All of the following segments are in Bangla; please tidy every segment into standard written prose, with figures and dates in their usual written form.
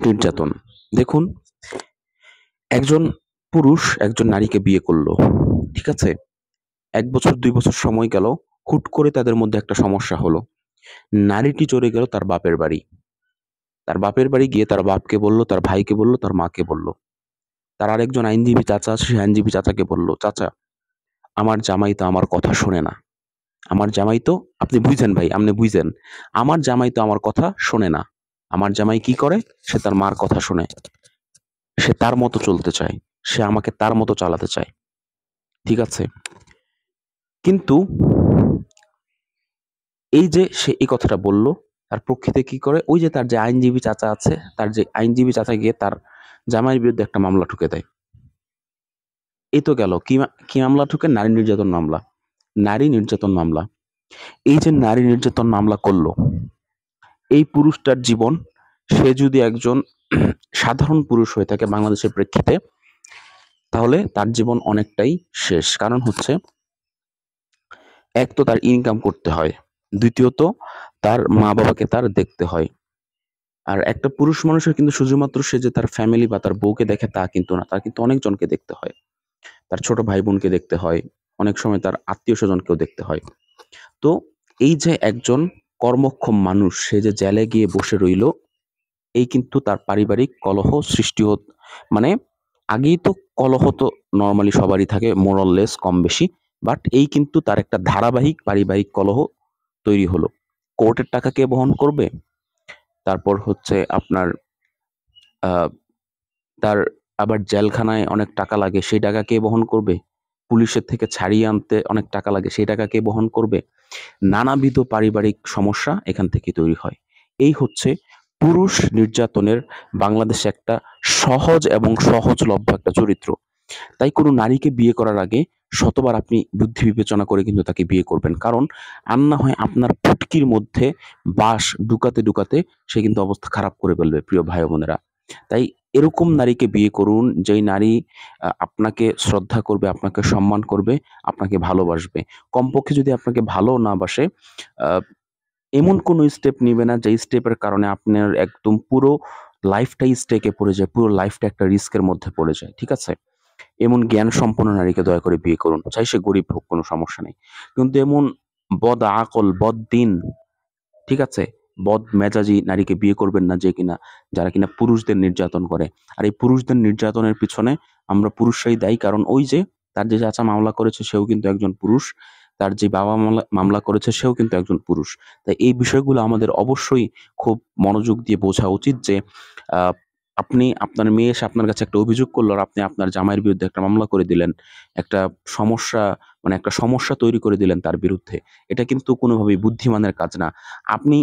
নির্যাতন। দেখুন, একজন পুরুষ একজন নারীকে বিয়ে করলো। ঠিক আছে? ১ বছর ২ বছর সময় গেল। হুট করে তাদের মধ্যে একটা সমস্যা হলো। নারীটি চলে গেল তার বাপের বাড়ি। তার বাপের বাড়ি গিয়ে তার বাপকে বলল, তার ভাইকে বলল, তার মাকে বলল। তার আরেকজন আইনজীবী চাচা আছে, সেই আইনজীবী চাচাকে বলল, "চাচা, আমার জামাই তো আমার কথা শোনে না। আমার জামাই তো" আপনি বুঝেন ভাই, আপনি বুঝেন। "আমার জামাই তো আমার কথা শোনে না। আমার জামাই কি করে? সে তার মার কথা শোনে। সে তার মতো চলতে চায়। সে আমাকে তার মতো চালাতে চায়।" ঠিক আছে? কিন্তু এই যে সে এই কথাটা বলল, তার প্রেক্ষিতে কি করে? ওই যে তার যে আইনজীবী চাচা আছে, তার যে আইনজীবী চাচা গিয়ে তার জামাইয়ের বিরুদ্ধে একটা মামলা ঠুকে দেয়। এই তো গেল। কি মামলা ঠুকে? নারী নির্যাতন মামলা। নারী নির্যাতন মামলা। এই যে নারী নির্যাতন মামলা করল, এই পুরুষটার জীবন, সে যদি একজন সাধারণ পুরুষ হয়ে থাকে বাংলাদেশের প্রেক্ষিতে, তাহলে তার জীবন অনেকটাই শেষ। কারণ হচ্ছে, এক তো তার ইনকাম করতে হয়। দ্বিতীয়ত তার মা-বাবাকে তার দেখতে হয়। আর একটা পুরুষ মানুষের কিন্তু শুধুমাত্র সে যে তার ফ্যামিলি বা তার বউকে দেখে তা কিন্তু না। তার কিন্তু অনেকজনকে দেখতে হয়। তার ছোট ভাই-বোনকে দেখতে হয়। অনেক সময় তার আত্মীয়স্বজনকেও দেখতে হয়। তো এই যে একজন কর্মক্ষম মানুষ, সে যে জেলে গিয়ে বসে রইল, এই কিন্তু তার পারিবারিক কলহ সৃষ্টি মানে আগেই তো কলহ তো নরমালি সবারই থাকে more or less কম বেশি। বাট এই কিন্তু তার একটা ধারাবাহিক পারিবারিক কলহ তৈরি হলো। কোর্টের টাকা কে বহন করবে? তারপর হচ্ছে আপনার আ তার আবার জেলখানায় অনেক টাকা লাগে, সেই টাকা কে বহন করবে? পুলিশের থেকে ছাড়িয়ে আনতে অনেক টাকা লাগে, সেই টাকা কে বহন করবে? নানাবিধ পারিবারিক সমস্যা এখান থেকে তৈরি হয়। এই হচ্ছে পুরুষ নির্যাতনের বাংলাদেশে একটা সহজ এবং সহজলভ্য একটা চরিত্র। তাই কোনো নারীকে বিয়ে করার আগে শতবার আপনি বুদ্ধি বিবেচনা করে কিন্তু তাকে বিয়ে করবেন। কারণ আর না হয় আপনার ফুটকির মধ্যে বাঁশ ঢুকাতে সে কিন্তু অবস্থা খারাপ করে ফেলবে, প্রিয় ভাই ও বোনেরা। তাই এরকম নারীকে বিয়ে করুন, যেই নারী আপনাকে শ্রদ্ধা করবে, আপনাকে সম্মান করবে, আপনাকে ভালোবাসবে। কমপক্ষে যদি আপনাকে ভালোও না বাসে, আ এমন কোনো স্টেপ নিবে না যেই স্টেপের কারণে আপনার একদম পুরো লাইফটাই স্টেকে পড়ে যায়। পুরো লাইফটা একটা রিস্কের মধ্যে পড়ে যায়। ঠিক আছে? এমন জ্ঞান সম্পন্ন নারীকে দয়া করে বিয়ে করুন। চাই সে গরিব হোক, কোনো সমস্যা নেই। কিন্তু এমন বদআকল, বদদিন, ঠিক আছে? বদমেজাজি নারীকে বিয়ে করবেন না, যারা কিনা পুরুষদের নির্যাতন করে। আর এই পুরুষদের নির্যাতনের পিছনে আমরা পুরুষরাই দায়ী। কারণ ওই যে তার যে চাচা মামলা করেছে সেও কিন্তু একজন পুরুষ। তার যে বাবা মামলা করেছে সেও কিন্তু একজন পুরুষ। তাই এই বিষয়গুলো আমাদের অবশ্যই খুব মনোযোগ দিয়ে বোঝা উচিত যে আ আপনি আপনার মেয়ে এসে আপনার কাছে একটা অভিযোগ করল আর আপনি আপনার জামাইয়ের বিরুদ্ধে একটা মামলা করে দিলেন। একটা সমস্যা একটা সমস্যা তৈরি করে দিলেন তার বিরুদ্ধে। এটা কিন্তু কোনোভাবেই বুদ্ধিমানের কাজ না। আপনি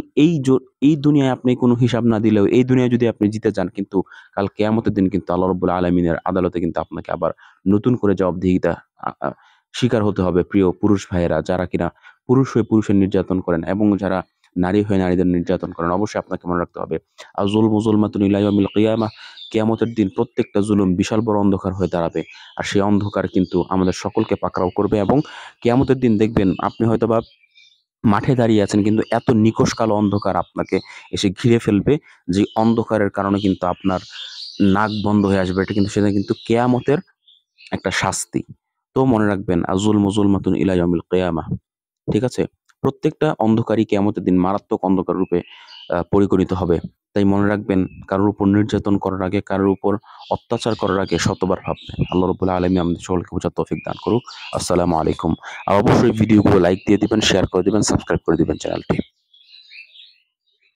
এই দুনিয়ায় আপনি কোনো হিসাব না দিলেও এই দুনিয়ায় যদি আপনি জিতে যান, কিন্তু কাল কিয়ামতের দিন কিন্তু আল্লাহ রাব্বুল আলামিনের আদালতে কিন্তু আপনাকে আবার নতুন করে জবাবদিহিতা আ আ স্বীকার হতে হবে, প্রিয় পুরুষ ভাইয়েরা, যারা কিনা পুরুষ হয়ে পুরুষের নির্যাতন করেন এবং যারা নারী হয়ে নারীদের নির্যাতন করেন। অবশ্যই আপনাকে মনে রাখতে হবে, আয-যুলমু যুলমাতুন ইলা ইয়াউমিল কিয়ামাহ। কিয়ামতের দিন প্রত্যেকটা জুলুম বিশাল বড় অন্ধকার হয়ে দাঁড়াবে। আর সেই অন্ধকার কিন্তু আমাদের সকলকে পাকড়াও করবে এবং কিয়ামতের দিন দেখবেন আপনি হয়তোবা মাঠে দাঁড়িয়ে আছেন, কিন্তু এত নিকষ কালো অন্ধকার আপনাকে এসে ঘিরে ফেলবে, যে অন্ধকারের কারণে কিন্তু আপনার নাক বন্ধ হয়ে আসবে। সেটা কিন্তু কেয়ামতের একটা শাস্তি। তো মনে রাখবেন, আয-যুলমু যুলমাতুন ইলা ইয়াউমিল কিয়ামাহ। ঠিক আছে? প্রত্যেকটা অন্ধকারই কিয়ামতের দিন মারাত্মক অন্ধকার রূপে পরিগণিত হবে। তাই মনে রাখবেন, কারোর উপর নির্যাতন করার আগে, কারোর উপর অত্যাচার করার আগে শতবার ভাববেন। আল্লাহ রাব্বুল আলামিন আমাদের সকলকে বোঝার তৌফিক দান করুক। আসসালামু আলাইকুম। আর অবশ্যই ভিডিওগুলো লাইক দিয়ে দিবেন, শেয়ার করে দিবেন, সাবস্ক্রাইব করে দিবেন চ্যানেলটি।